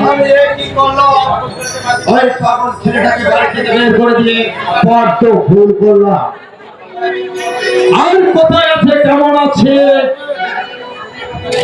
আমি কি করলাম? ওই পাগল ছেলেটাকে বাড়ি থেকে বের করে দিয়ে বড্ড ভুল করলাম। আর কোথায় আছে, কেমন আছে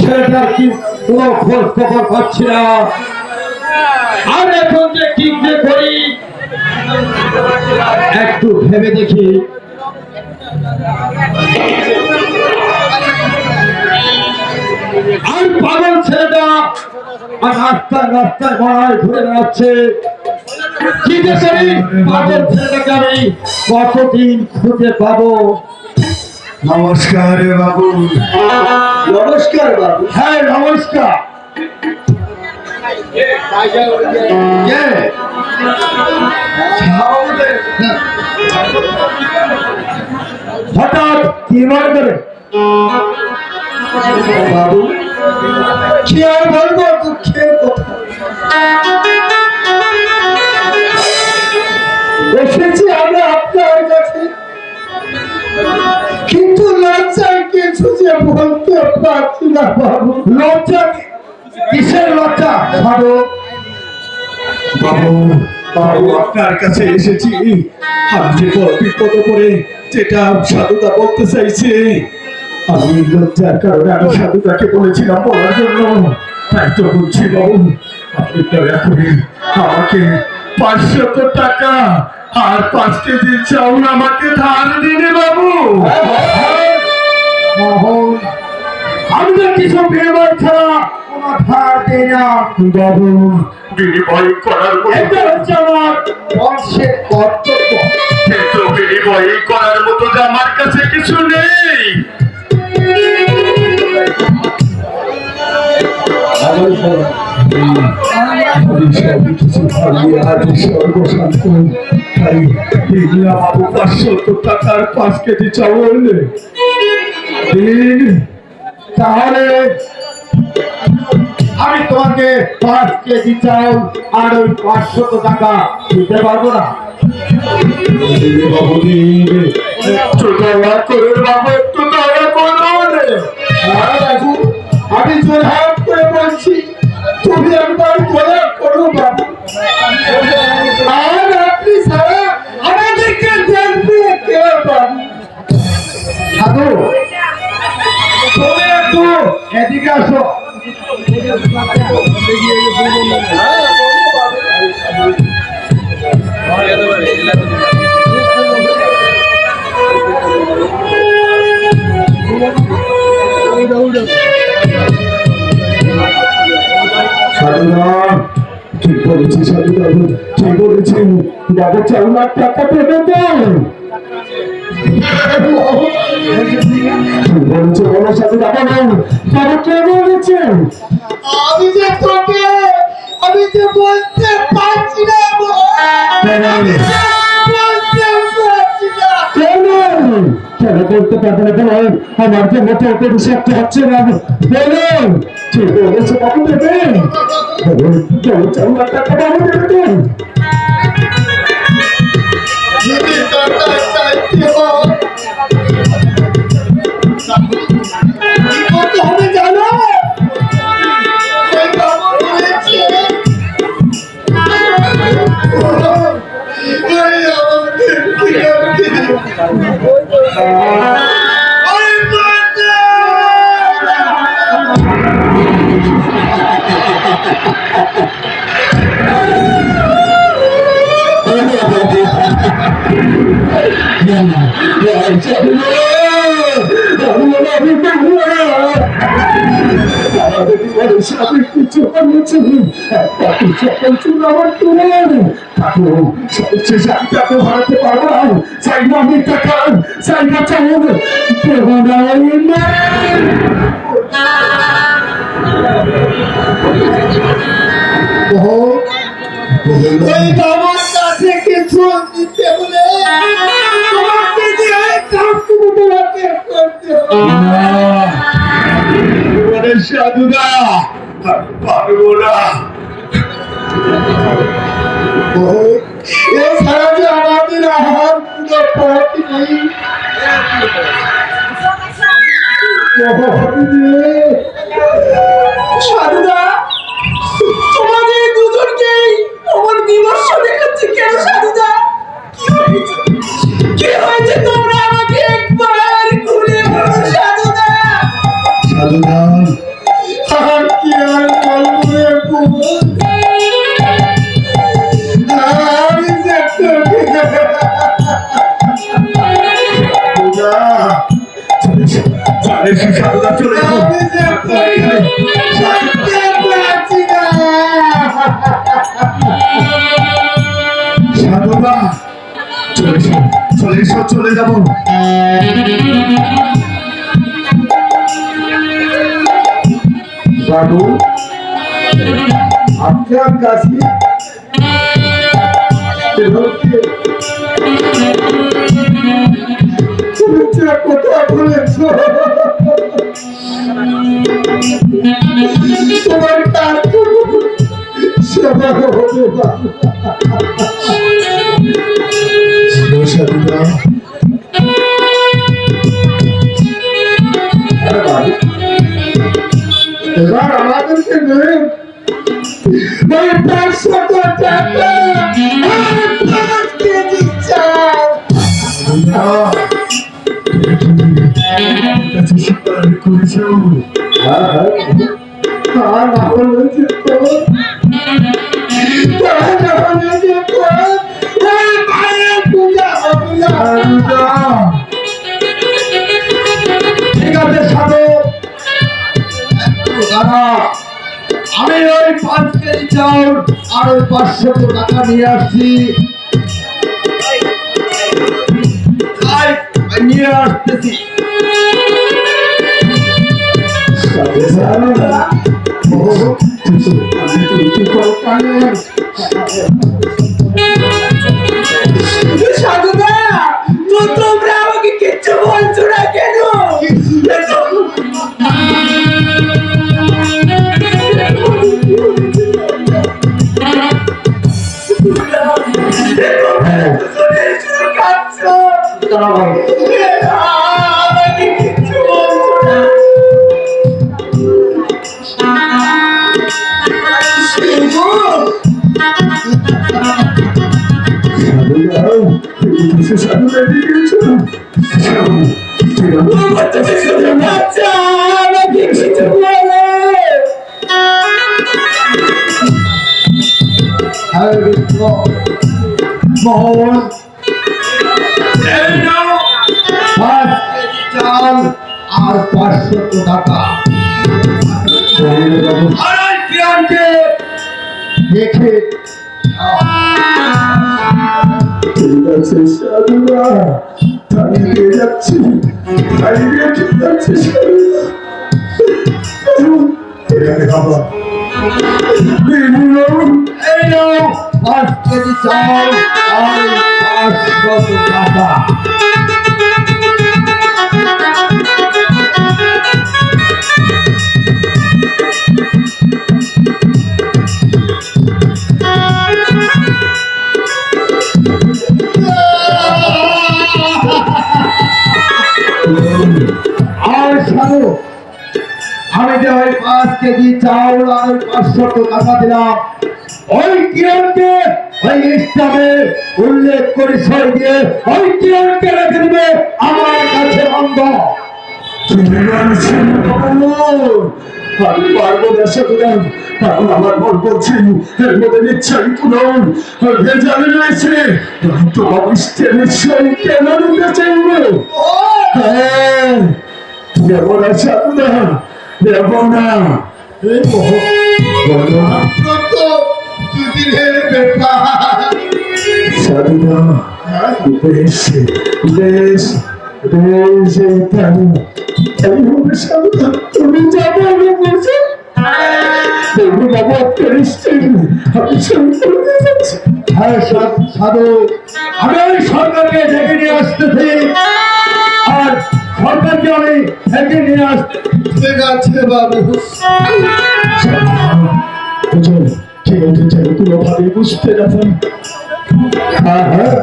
ছেলেটার কি কোনো খোঁজ খবর পাচ্ছি না। আর এখন যে কি যে করি একটু ভেবে দেখি। আর পাগল ছেলেটা আর রাস্তায় রাস্তায় মারায় ঘুরে বেড়াচ্ছে। কি যে করি, পাগল ছেলেটাকে আমি কতদিন খুঁজে পাবো? নমস্কার বাবু। নমস্কার বাবু। হ্যাঁ নমস্কার। হঠাৎ কি মনে করে বাবু? কি আর বলবো, দুঃখের কথা। এসেছি আমরা আপনার কাছে, কিন্তু লজ্জায় কিছু যে বলতে পারছি না বাবু। লজ্জা? কিসের লজ্জা বাবু? বাবু বাবু আপনার কাছে এসেছি আমি যে বিপদ করে যেটা সাধুদা বলতে চাইছে। আমি লজ্জার কারণে আমি সাধুদাকে বলেছিলাম বলার জন্য, তাই তো বলছি বাবু আপনি দয়া করে আমাকে 500 টাকা আর 5 কেজি চাউল আমাকে ধার দিন বাবু। আমি তো কিছু বিনিময় ছাড়া কোনো ধার দিই না বাবু। বিনিময় করার এটা হচ্ছে আমার বংশের কর্তব্য। কিন্তু বিনিময় করার মতো যে আমার কাছে কিছু নেই। বাবু 500 টাকার 5 কেজি চাউল দিন। তাহলে আমি তোমাকে 5 কেজি চাউল আর ওই 500 টাকা দিতে পারবো না। বাবু দিন, একটু দয়া করে বাবু, একটু দয়া করুন। বাবু আমি জোরহাত করে বলছি, তুমি একবার দয়া করো বাবু। আর আপনি ছাড়া আমাদেরকে দেখবে কে বাবু? সাধু তুমি একটু এদিকে আসো। সাধুদা ঠিক বলেছি, সাধুদা ঠিক বলেছি। বাবু 4 লাখ টাকা পেতে দেন বলেছে। বলো সাধুদা বলুন বাবু কে বলেছে? আমি যে বলতে পারছি না, কেন বলতে পারবে না? কেন আমার যে মতো বিষাক্ত হচ্ছে না বলুন। ঠিক বলেছে বাবু দেবেন। 4 লাখ টাকা বাবু দেবেন। জানো কিছু করেছি আমার তুলে আমি তাকে হারাতে পারবো না। চাই না আমি টাকা, চাই না চাউল দেব না। ওই বাবার কাছে কিছু দিতে হলে তোমাকে দিয়ে কাকুকে তোমাকে করতে হবে। সাধুদা পারবো না। এছাড়া যে আমাদের আহার পুরো পথ নেই। সাধুদা তোমাদের এসে সাধুদা চলে যাবো। সাধুদা চলে এসো, চলে যাবো। সাধু আপনার কাছে কথা বলেছ তোমার কাজ সেবা হবে সাধুদা এবার আমাদেরকে নেই 500 টাকা 5 কেজি চাল আর হলে যেত ঠিক আছে সাধু দাদা, আমি ওই 5 কেজি চাউল আর ওই 500 টাকা নিয়ে আসছি, নিয়ে আসতেছি। সাধুদা তো তোমরা আমাকে কিচ্ছু বলছো না কেন? আমাকে কিচ্ছু বলছো না। আচ্ছা আমাকে কিছু বলে। মোহন এই নাও 5 কেজি চাল আর 500 টাকা। আর ওই কিরণকে দেখে ঠিক আছে সাধুদা, তাই দিয়ে যাচ্ছি, তাই রেখে যাচ্ছি সাধুদা। এই নাও 5 কেজি চাল আর 500 টাকা। আর সাধু, আমি যে ওই 5 কেজি চাউল আর 500 টাকা দিলাম, ওই কিরণকে ওই ইসলামে উল্লেখ করে সই দিয়ে ওই কিরণকে রেখে দিবে আমার কাছে অন্ধ। আমি পারবো না সাধুদা, কারণ আমার মন বলছে এর মধ্যে নিশ্চয়ই কোনো ভেজাল রয়েছে। তো অবশ্যই নিশ্চয়ই কেন নিতে চাইবো? হ্যাঁ, দেব না সাধুদা, দেব না। এই আপনার তো দুদিনের ব্যাপার। সাধুদা বেশ বেশ বেশ এইভাবে সাধুদা তুমি যাবো আমি বলছি বাবু আপনার আমি সই করে দিয়ে যাচ্ছি। হ্যাঁ সাধু, আমি ওই সরকারকে ডেকে নিয়ে আসতেছি আর সরকারকে আমি ডেকে নিয়ে আসতে। ঠিক আছে বাবু। ঠিক আছে, চাই কোনোভাবে বুঝতে যাবে। হ্যাঁ হ্যাঁ,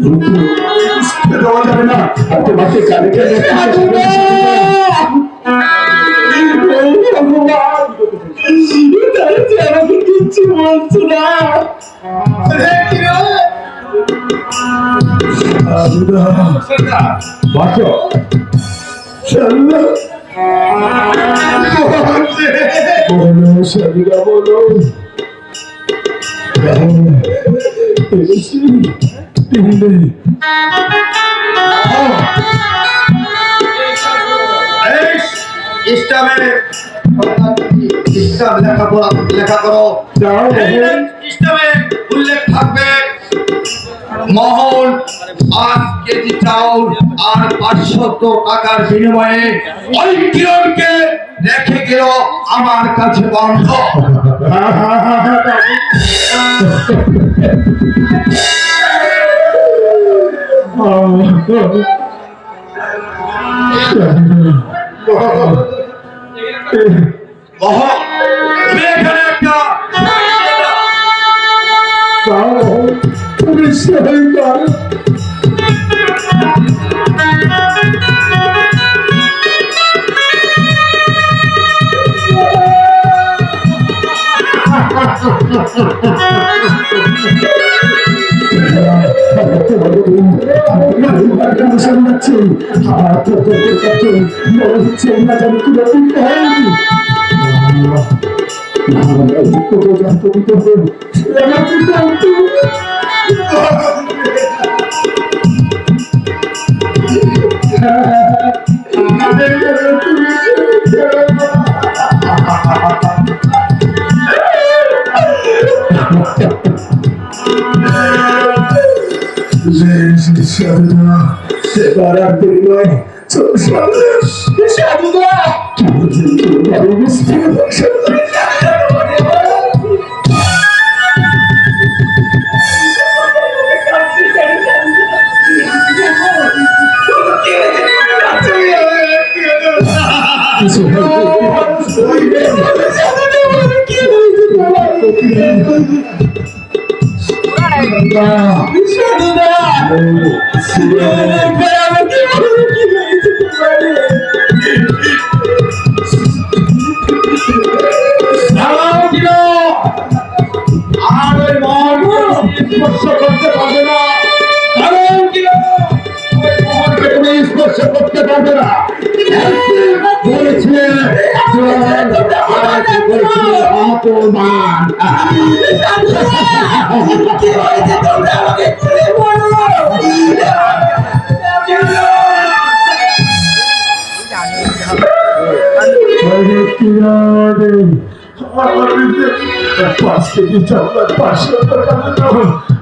বুঝতে দেওয়া যাবে না। আর তোমাকে কানে কানে আমাকে কিচ্ছু বলছো না। বাসো বলো সাধুদা, বলো। এই ইসলামে ইসলাম লেখা করো। যাও ইসলামে উল্লেখ থাকবে মহল 5 কেজি চাউল আর 500 টাকার বিনিময়ে ওই কিরণকে রেখে গেল আমার কাছে বন্ধ। মহল তুমি এখানে একটা তুমি সই করো। সেবার আর দেরি নয়, চলো সাধুদা। স্পর্শ করতে পারবে না, কারণ কি ওই মোহনকে তুমি স্পর্শ করতে পারবে না। বলেছিলেন অপমান। কি হয়েছে তোমরা আমাকে খুলে বলো। পাঁচ কেজি চাউল 500 টাকা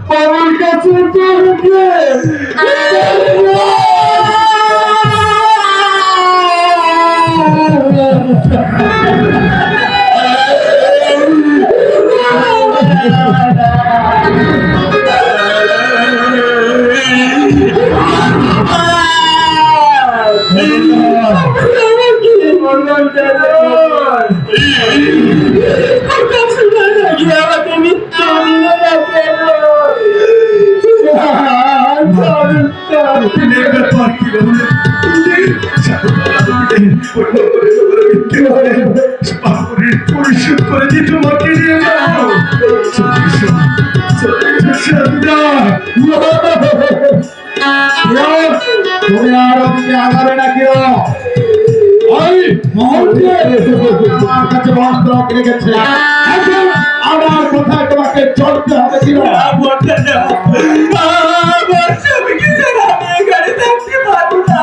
বাবার কাছে পরিশোধ করে দিয়ে তোমাকে নিয়ে যাও। তুমি আর ওদিকে আগাবে না কেউ। ওই মোহনকে আমার কাছে বন্ধক রেখেছে, এখন আমার কোথায় তোমাকে চলতে হবে ছিল। আমি কি ছাড়া আমি এখানে থাকতে পারবো না,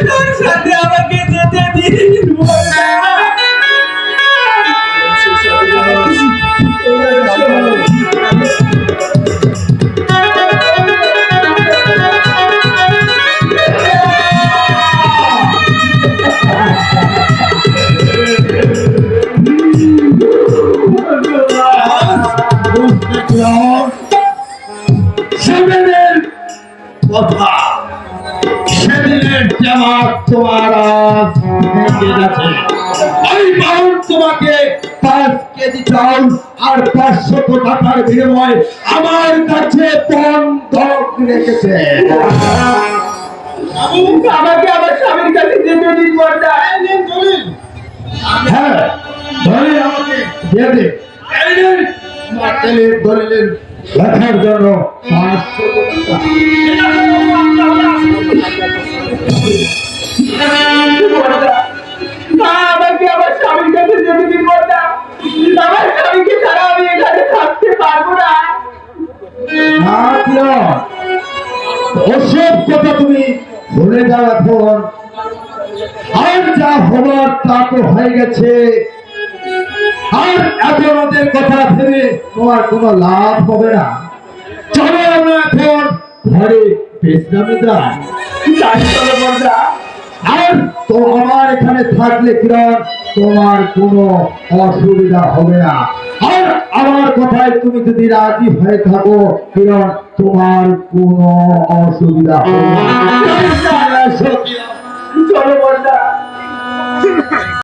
তোর সাথে আমাকে যেতে দিন। সেদিনের কথা, সেদিনের জামাত তোমার আজ ভেঙে গেছে। ওই বাউল তোমাকে 5 কেজি চাউল আর 500 টাকার বিনিময়ে আমার কাছে বন্ধক রেখেছে। আমাকে আমার স্বামীর কাছে যেতে দিন বড়দা। হ্যাঁ, দলিল আমাকে দিয়ে দে। এই নিন, তোমার দলিলের লেখার জন্য 500 টাকা। আমাকে আমার স্বামীর কাছে যেতে দিন বড়দা। আমার স্বামীকে ছাড়া আমি এখানে থাকতে পারবো না। ওসব কথা তুমি ভুলে যাও এখন। আর যা হবার তা হয়ে গেছে, আর এখন ওদের কথা ভেবে তোমার কোনো লাভ হবে না। চলো আমরা এখন ঘরে বিশ্রামে যাই। তাই চলো বর্দা। আর তো আমার এখানে থাকলে কিরণ তোমার কোনো অসুবিধা হবে না। আর আমার কথায় তুমি যদি রাজি হয়ে থাকো কিরণ, তোমার কোনো অসুবিধা হবে না। চলো বর্দা।